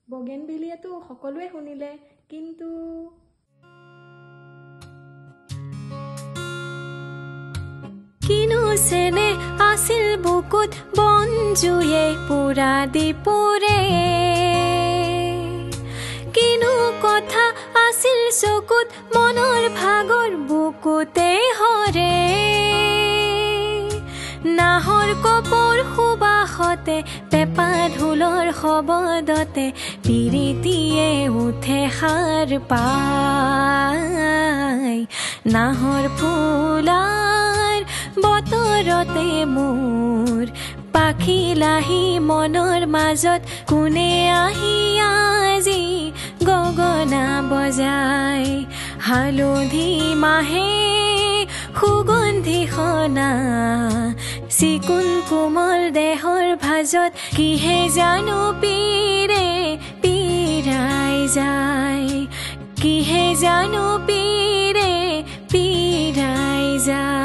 বগেনভেলিয়াটো সকলোৱে শুনিলে, কিন্তু কিনো চেনে আছিল বুকুত বন জুয়ে পুৰা দিপুৰে, কিনো কথা আছিল চকুত মনৰ ভাগৰ বুকুতে হৰে, নাহৰ কপৰ সুবাসতে পেপা ঢোলৰ শব্দতে পিৰিতিয়ে উঠে সাৰ পায়, নাহৰ ফুলাৰ বতৰতে মোৰ পাখি লাহি মনৰ মাজত কোনে আহি আজি গগনা বজায়, হালধি মাহে সুগন্ধি সনা চিকুণ কোমল দেহৰ ভাজত কিহে জানো পীৰে পীৰাই যায়, কিহে জানো পীৰে পীৰাই যায়।